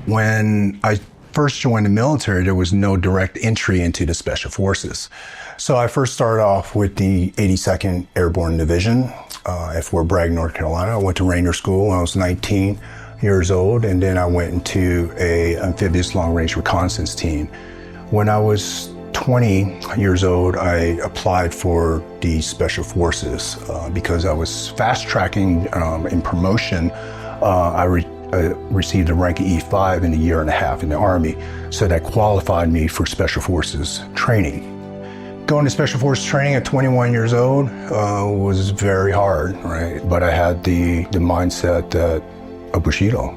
When I first joined the military, there was no direct entry into the Special Forces. So I first started off with the 82nd Airborne Division at Fort Bragg, North Carolina. I went to Ranger School when I was 19 years old, and then I went into a amphibious long-range reconnaissance team. When I was 20 years old, I applied for the Special Forces because I was fast-tracking in promotion. I received the rank of E5 in a year and a half in the Army, so that qualified me for Special Forces training. Going to Special Forces training at 21 years old was very hard, right? But I had the mindset that a Bushido,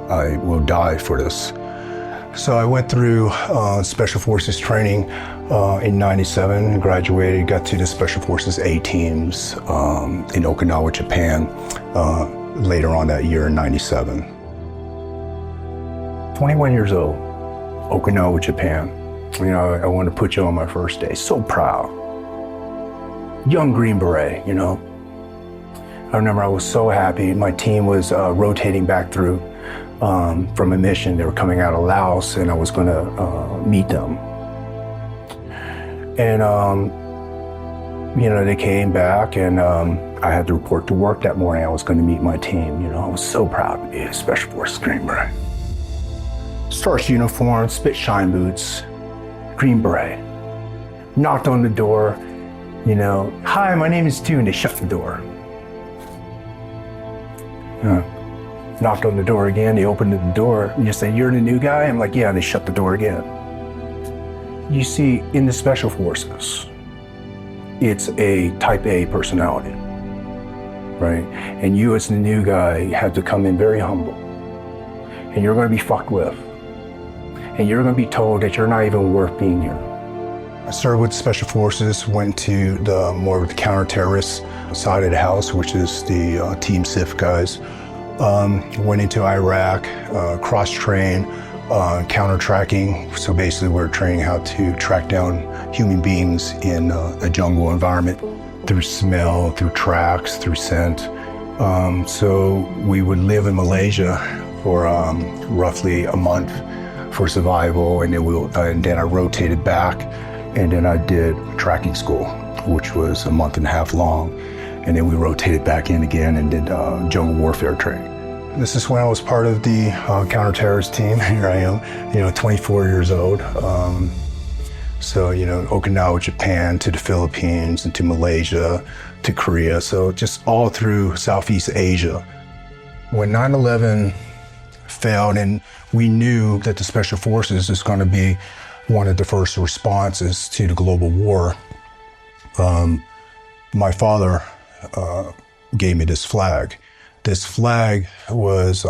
I will die for this. So I went through Special Forces training in '97, graduated, got to the Special Forces A teams in Okinawa, Japan, later on that year in '97. 21 years old, Okinawa, Japan. I want to put you on my first day. So proud. Young Green Beret, I remember I was so happy. My team was rotating back through from a mission. They were coming out of Laos, and I was going to meet them. And, they came back, and I had to report to work that morning. I was going to meet my team. I was so proud to be a Special Forces Green Beret. Starch uniform, spit shine boots, Green Beret. Knocked on the door, hi, my name is Stu, and they shut the door. Knocked on the door again, they opened the door, and you say, you're the new guy? I'm like, yeah, and they shut the door again. You see, in the Special Forces, it's a type A personality, right? And you as the new guy have to come in very humble, and you're gonna be fucked with. And you're going to be told that you're not even worth being here. I started with Special Forces, went to the more of the counterterrorist side of the house, which is the Team SIF guys. Went into Iraq, cross-train, counter-tracking. So basically we're training how to track down human beings in a jungle environment through smell, through tracks, through scent. So we would live in Malaysia for roughly a month for survival, and then I rotated back, and then I did tracking school, which was a month and a half long, and then we rotated back in again and did jungle warfare training. This is when I was part of the counterterrorist team. Here I am, 24 years old. So Okinawa, Japan, to the Philippines, and to Malaysia, to Korea. So just all through Southeast Asia. When 9/11 failed, and we knew that the Special Forces is going to be one of the first responses to the global war. My father gave me this flag. This flag was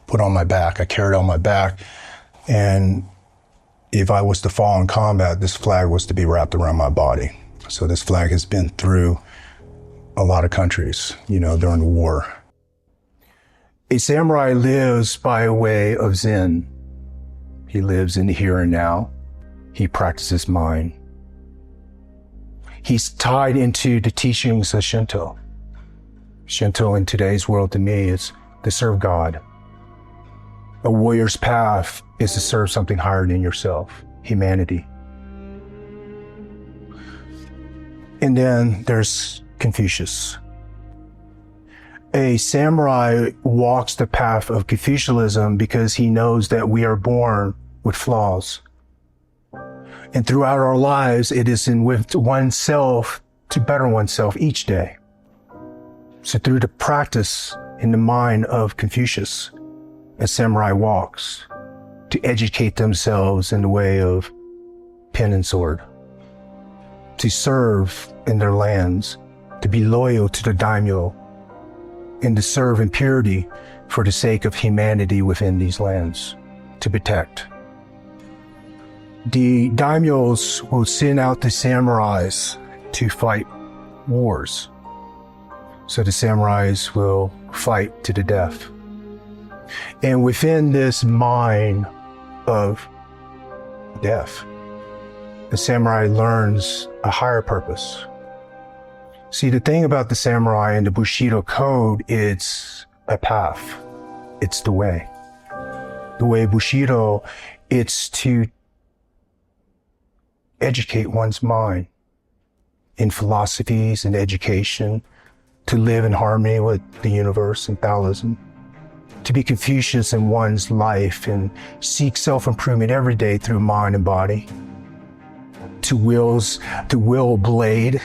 put on my back. I carried it on my back, and if I was to fall in combat, this flag was to be wrapped around my body. So this flag has been through a lot of countries, during the war. A samurai lives by way of Zen. He lives in the here and now. He practices mind. He's tied into the teachings of Shinto. Shinto in today's world to me is to serve God. A warrior's path is to serve something higher than yourself, humanity. And then there's Confucius. A samurai walks the path of Confucianism because he knows that we are born with flaws. And throughout our lives, it is in with oneself to better oneself each day. So through the practice in the mind of Confucius, a samurai walks to educate themselves in the way of pen and sword, to serve in their lands, to be loyal to the daimyo, and to serve in purity for the sake of humanity within these lands, to protect. The daimyos will send out the samurais to fight wars. So the samurais will fight to the death. And within this mind of death, the samurai learns a higher purpose. See, the thing about the samurai and the Bushido code, it's a path. It's the way. The way Bushido, it's to educate one's mind in philosophies and education, to live in harmony with the universe and Taoism, to be Confucius in one's life and seek self-improvement every day through mind and body, to will blade.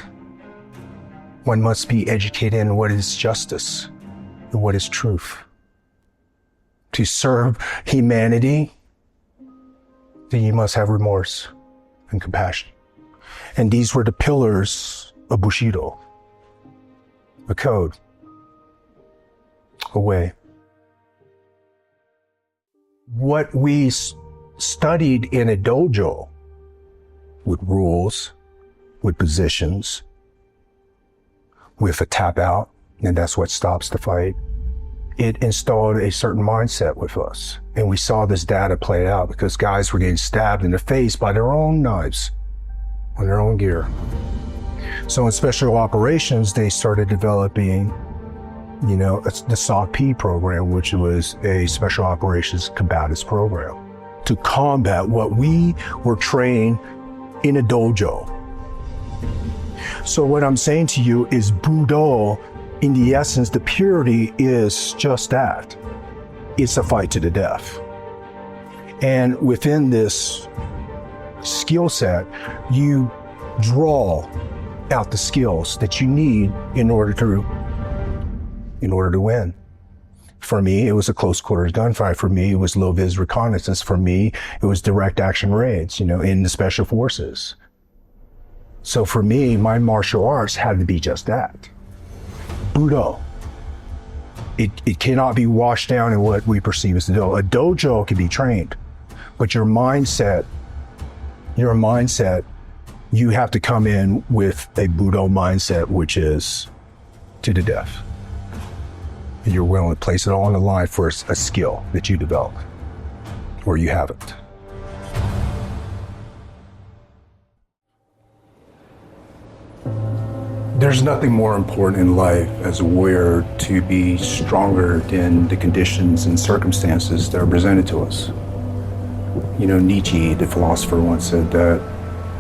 One must be educated in what is justice and what is truth. To serve humanity, then you must have remorse and compassion. And these were the pillars of Bushido, a code, a way. What we studied in a dojo with rules, with positions, with a tap out, and that's what stops the fight. It installed a certain mindset with us. And we saw this data play out because guys were getting stabbed in the face by their own knives on their own gear. So in special operations, they started developing, the SOP program, which was a special operations combatives program to combat what we were trained in a dojo. So what I'm saying to you is Budo, in the essence, the purity is just that. It's a fight to the death. And within this skill set, you draw out the skills that you need in order to win. For me, it was a close quarters gunfight. For me, it was low vis reconnaissance. For me, it was direct action raids, in the special forces. So for me, my martial arts had to be just that. Budo. It cannot be washed down in what we perceive as the dojo. A dojo can be trained, but your mindset, you have to come in with a Budo mindset, which is to the death. And you're willing to place it all on the line for a skill that you develop, or you haven't. There's nothing more important in life as a warrior to be stronger than the conditions and circumstances that are presented to us. Nietzsche, the philosopher, once said that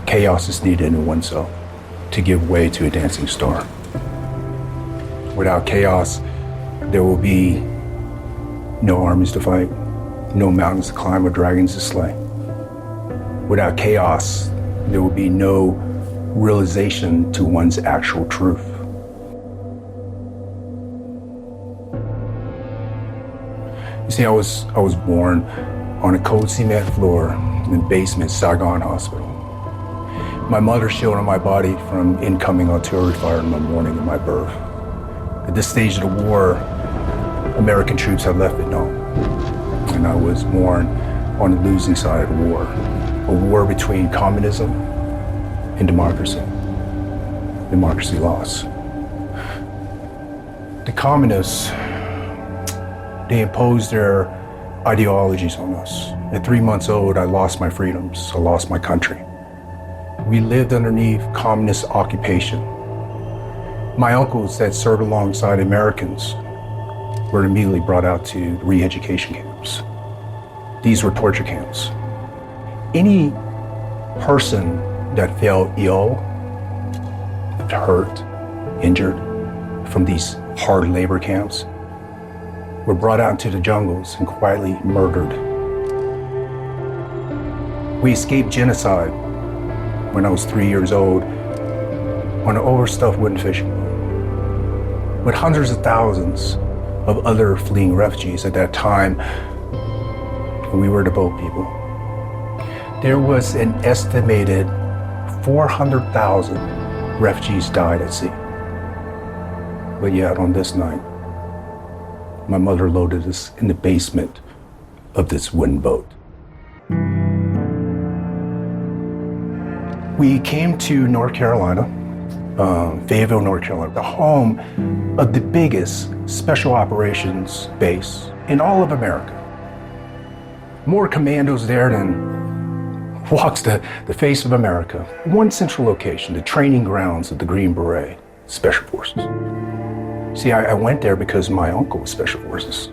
chaos is needed in oneself to give way to a dancing star. Without chaos, there will be no armies to fight, no mountains to climb or dragons to slay. Without chaos, there will be no realization to one's actual truth. You see, I was born on a cold cement floor in the basement of Saigon Hospital. My mother shielded my body from incoming artillery fire in the morning of my birth. At this stage of the war, American troops had left Vietnam, and I was born on the losing side of the war, a war between communism and democracy. Democracy lost. The communists, they imposed their ideologies on us. At 3 months old, I lost my freedoms. I lost my country. We lived underneath communist occupation. My uncles that served alongside Americans were immediately brought out to re-education camps. These were torture camps. Any person that fell ill, hurt, injured from these hard labor camps were brought out into the jungles and quietly murdered. We escaped genocide when I was 3 years old on an overstuffed wooden fishing boat with hundreds of thousands of other fleeing refugees at that time. We were the boat people. There was an estimated 400,000 refugees died at sea. But yet on this night, my mother loaded us in the basement of this wooden boat. We came to North Carolina, Fayetteville, North Carolina, the home of the biggest special operations base in all of America. More commandos there than walks the face of America. One central location, the training grounds of the Green Beret Special Forces. See, I went there because my uncle was Special Forces.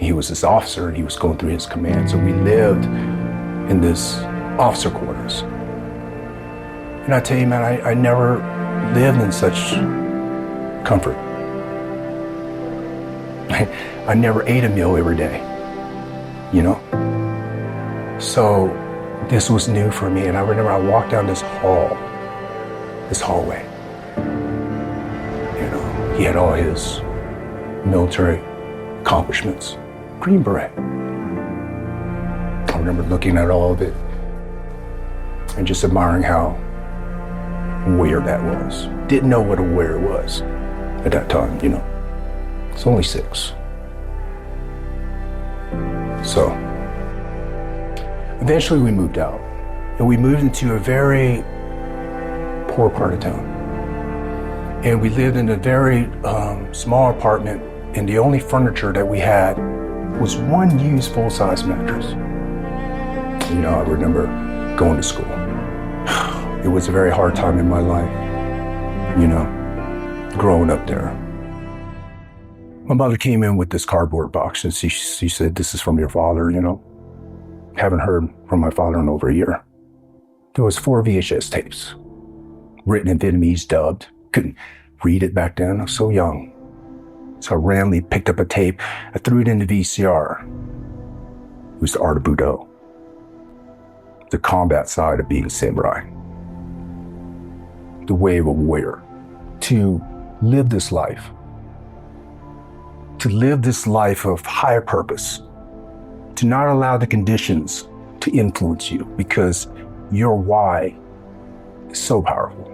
He was this officer and he was going through his command. So we lived in this officer quarters. And I tell you, man, I never lived in such comfort. I never ate a meal every day, you know? So this was new for me. And I remember I walked down this hallway. You know, he had all his military accomplishments. Green Beret. I remember looking at all of it and just admiring how warrior that was. Didn't know what a warrior was at that time, you know. It's only 6. So eventually we moved out, and we moved into a very poor part of town. And we lived in a very small apartment, and the only furniture that we had was one used full-size mattress. You know, I remember going to school. It was a very hard time in my life, you know, growing up there. My mother came in with this cardboard box and she said, "This is from your father," you know. Haven't heard from my father in over a year. There was 4 VHS tapes, written in Vietnamese, dubbed. Couldn't read it back then, I was so young. So I randomly picked up a tape, I threw it in the VCR. It was the art of Bushido, the combat side of being a samurai, the way of a warrior, to live this life of higher purpose, to not allow the conditions to influence you, because your why is so powerful.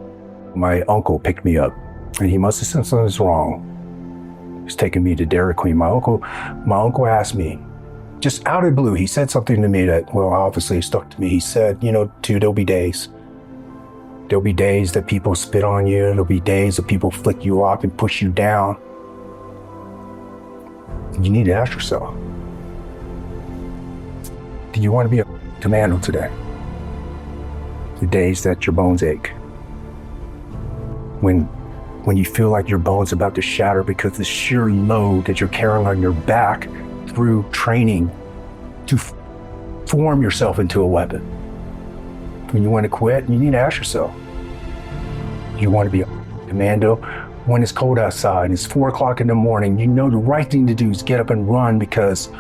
My uncle picked me up, and he must have said something's wrong. He was taking me to Dairy Queen. My uncle asked me, just out of the blue, he said something to me that, well, obviously stuck to me. He said, "You know, dude, there'll be days. There'll be days that people spit on you. There'll be days that people flick you off and push you down. You need to ask yourself, do you want to be a commando today? The days that your bones ache. When you feel like your bones about to shatter because the sheer load that you're carrying on your back through training to form yourself into a weapon. When you want to quit, you need to ask yourself, do you want to be a commando? When it's cold outside and it's 4 o'clock in the morning, you know the right thing to do is get up and run because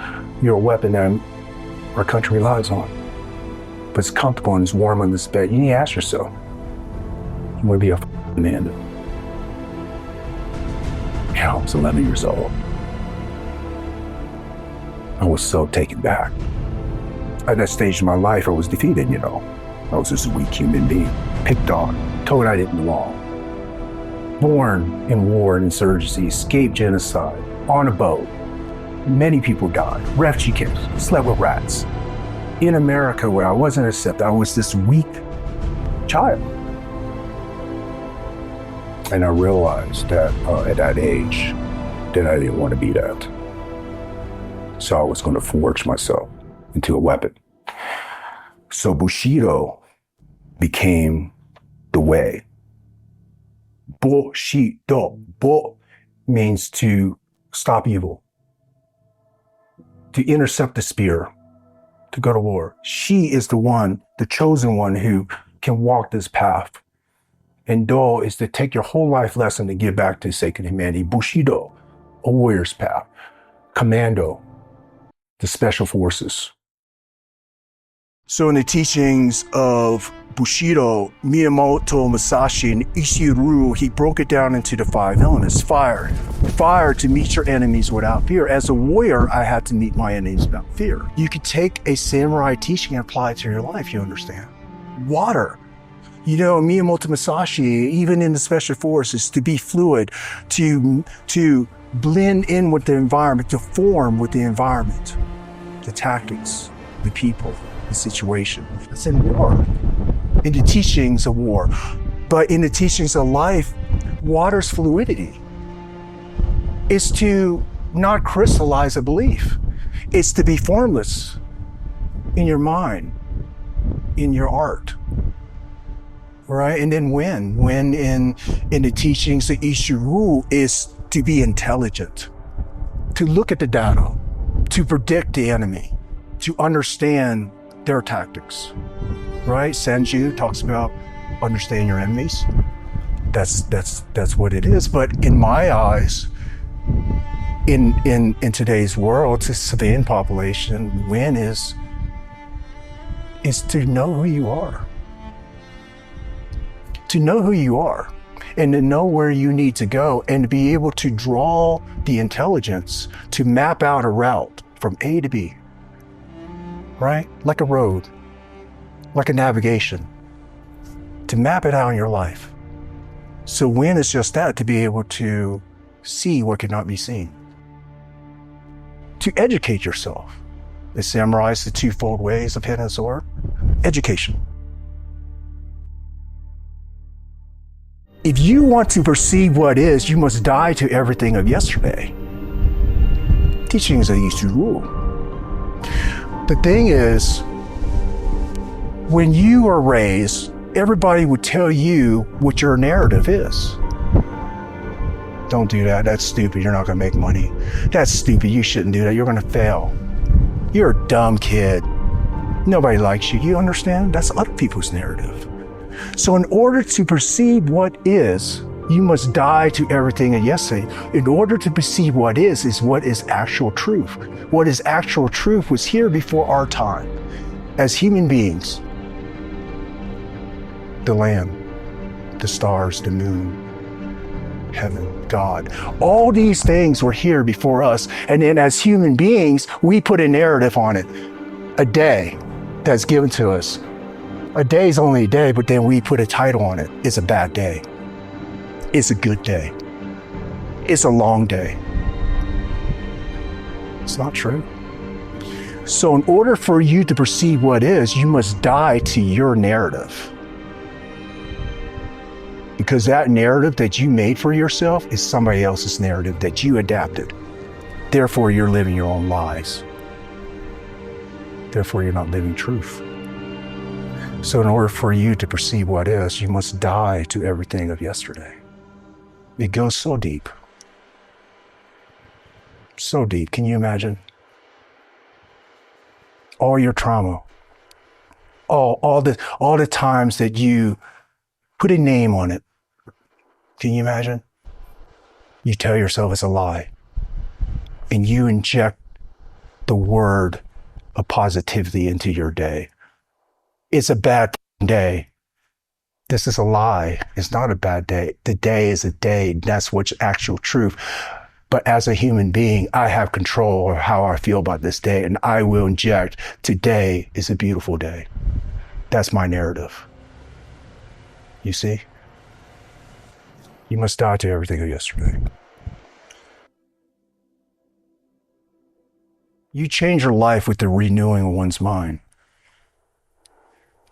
you're a weapon that our country relies on. But it's comfortable and it's warm on this bed. You need to ask yourself, you want to be a commando? You know, I was 11 years old. I was so taken back. At that stage in my life, I was defeated, you know. I was just a weak human being, picked on, told I didn't belong. Born in war and insurgency, escaped genocide, on a boat. Many people died, refugee camps, slept with rats. In America, where I wasn't accepted, I was this weak child. And I realized that at that age, that I didn't want to be that. So I was going to forge myself into a weapon. So Bushido became the way. Bushido. Bu means to stop evil, to intercept the spear, to go to war. She is the one, the chosen one who can walk this path. And Do is to take your whole life lesson to give back to sacred humanity. Bushido, a warrior's path. Commando, the special forces. So in the teachings of Bushido, Miyamoto Musashi and Ishiru, he broke it down into the 5 elements. Fire. Fire to meet your enemies without fear. As a warrior, I had to meet my enemies without fear. You could take a samurai teaching and apply it to your life, you understand. Water. You know, Miyamoto Musashi, even in the special forces, to be fluid, to blend in with the environment, to form with the environment, the tactics, the people, the situation. That's in war, in the teachings of war. But in the teachings of life, water's fluidity is to not crystallize a belief. It's to be formless in your mind, in your art. Right? And then when in the teachings of Ishiru is to be intelligent, to look at the data, to predict the enemy, to understand their tactics, right? Sanju talks about understand your enemies. That's what it is. But in my eyes, in today's world, to civilian population, win is to know who you are. To know who you are and to know where you need to go and to be able to draw the intelligence to map out a route from A to B, right? Like a road, like a navigation, to map it out in your life. So win is just that, to be able to see what cannot be seen. To educate yourself. The samurais, the twofold ways of hitting a sword. Education. If you want to perceive what is, you must die to everything of yesterday. Teachings of the Eastern rule. The thing is, when you are raised, everybody would tell you what your narrative is. Don't do that. That's stupid. You're not going to make money. That's stupid. You shouldn't do that. You're going to fail. You're a dumb kid. Nobody likes you. You understand? That's other people's narrative. So in order to perceive what is, you must die to everything of yesterday. In order to perceive what is what is actual truth. What is actual truth was here before our time. As human beings, the land, the stars, the moon, heaven, God, all these things were here before us. And then as human beings, we put a narrative on it. A day that's given to us. A day is only a day, but then we put a title on it. It's a bad day. It's a good day. It's a long day. It's not true. So in order for you to perceive what is, you must die to your narrative. Because that narrative that you made for yourself is somebody else's narrative that you adapted. Therefore, you're living your own lies. Therefore, you're not living truth. So in order for you to perceive what is, you must die to everything of yesterday. It goes so deep. So deep. Can you imagine? All your trauma. All the times that you put a name on it. Can you imagine? You tell yourself it's a lie. And you inject the word of positivity into your day. It's a bad day. This is a lie. It's not a bad day. The day is a day. That's what's actual truth. But as a human being, I have control of how I feel about this day, and I will inject, today is a beautiful day. That's my narrative. You see? You must die to everything of yesterday. You change your life with the renewing of one's mind.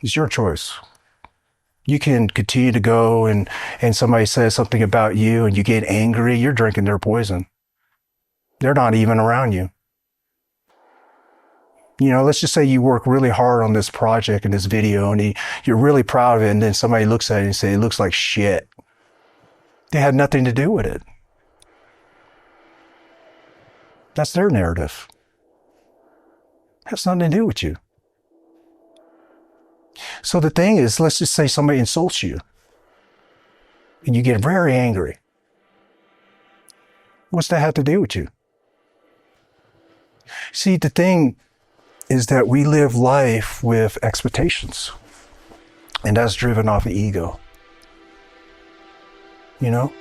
It's your choice. You can continue to go and somebody says something about you and you get angry, you're drinking their poison. They're not even around you. You know, let's just say you work really hard on this project and this video and you're really proud of it, and then somebody looks at it and says, it looks like shit. They had nothing to do with it. That's their narrative. It has nothing to do with you. So the thing is, let's just say somebody insults you and you get very angry. What's that have to do with you? See, the thing is that we live life with expectations, and that's driven off of ego. You know,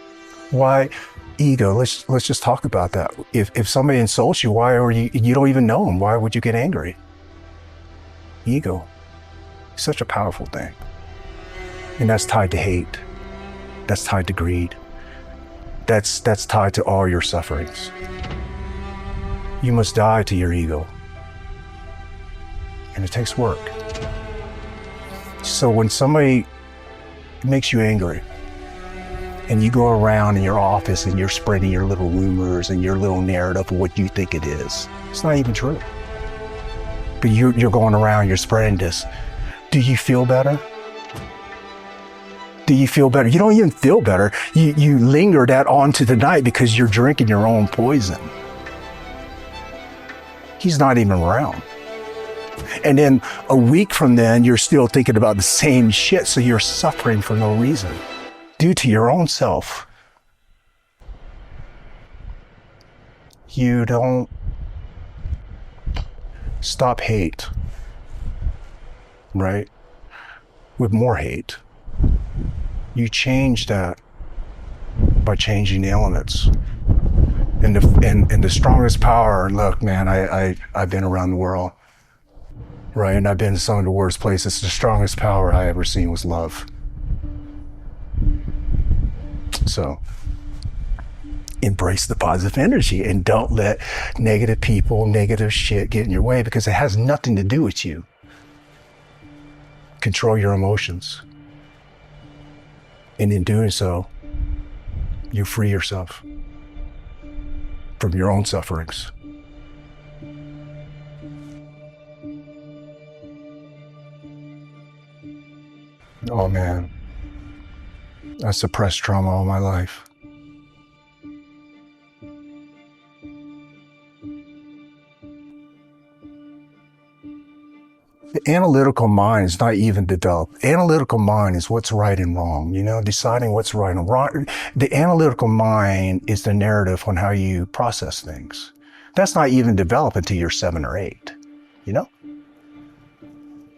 why ego? Let's just talk about that. If somebody insults you, why are you don't even know them? Why would you get angry? Ego. Such a powerful thing. And that's tied to hate. That's tied to greed. That's tied to all your sufferings. You must die to your ego. And it takes work. So when somebody makes you angry, and you go around in your office and you're spreading your little rumors and your little narrative of what you think it is, it's not even true. But you're going around, you're spreading this. Do you feel better? Do you feel better? You don't even feel better. You linger that on to the night because you're drinking your own poison. He's not even around. And then a week from then, you're still thinking about the same shit, so you're suffering for no reason due to your own self. You don't stop hate, right? With more hate. You change that by changing the elements. And the strongest power, look, man, I've been around the world, right? And I've been in some of the worst places. The strongest power I ever seen was love. So embrace the positive energy and don't let negative people, negative shit get in your way, because it has nothing to do with you. Control your emotions. And in doing so, you free yourself from your own sufferings. Oh man, I suppressed trauma all my life. The analytical mind is not even developed. Analytical mind is what's right and wrong, deciding what's right and wrong. The analytical mind is the narrative on how you process things. That's not even developed until you're 7 or 8,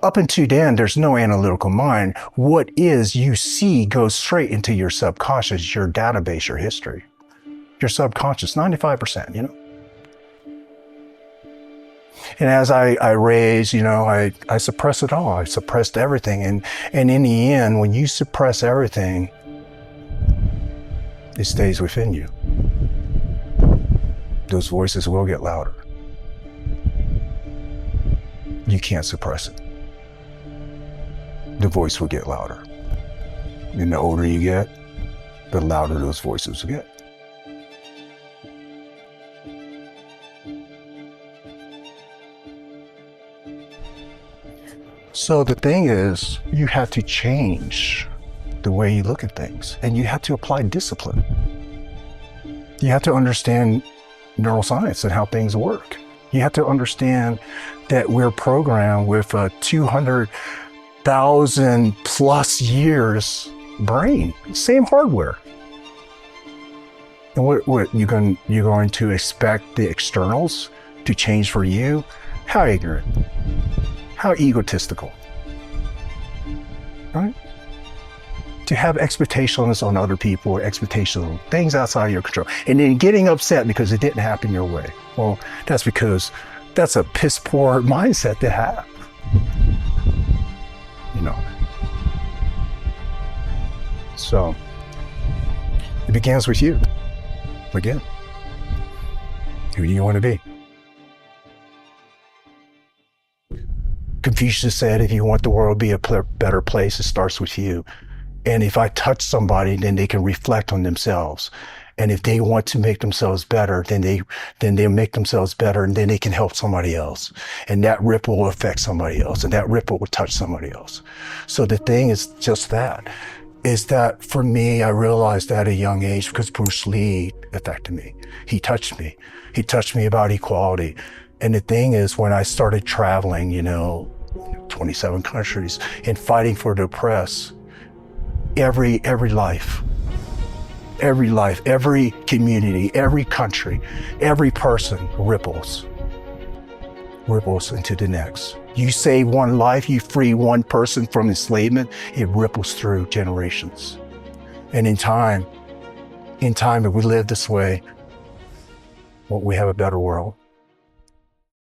Up until then, there's no analytical mind. What is you see goes straight into your subconscious, your database, your history. Your subconscious, 95%, And as I raised, I suppressed it all. I suppressed everything. And in the end, when you suppress everything, it stays within you. Those voices will get louder. You can't suppress it. The voice will get louder. And the older you get, the louder those voices will get. So the thing is, you have to change the way you look at things, and you have to apply discipline. You have to understand neuroscience and how things work. You have to understand that we're programmed with a 200,000 plus years brain, same hardware. And what you're going to expect the externals to change for you? How ignorant. How egotistical, right? To have expectations on other people, expectations on things outside your control, and then getting upset because it didn't happen your way. Well, that's because that's a piss poor mindset to have, So it begins with you. Again, who do you want to be? Confucius said, if you want the world to be a better place, it starts with you. And if I touch somebody, then they can reflect on themselves. And if they want to make themselves better, then they make themselves better, and then they can help somebody else. And that ripple will affect somebody else, and that ripple will touch somebody else. So the thing is just that, is that for me, I realized at a young age, because Bruce Lee affected me. He touched me. He touched me about equality. And the thing is, when I started traveling, 27 countries and fighting for the oppressed, every life, every community, every country, every person ripples into the next. You save one life, you free one person from enslavement, it ripples through generations. And in time, if we live this way, we have a better world.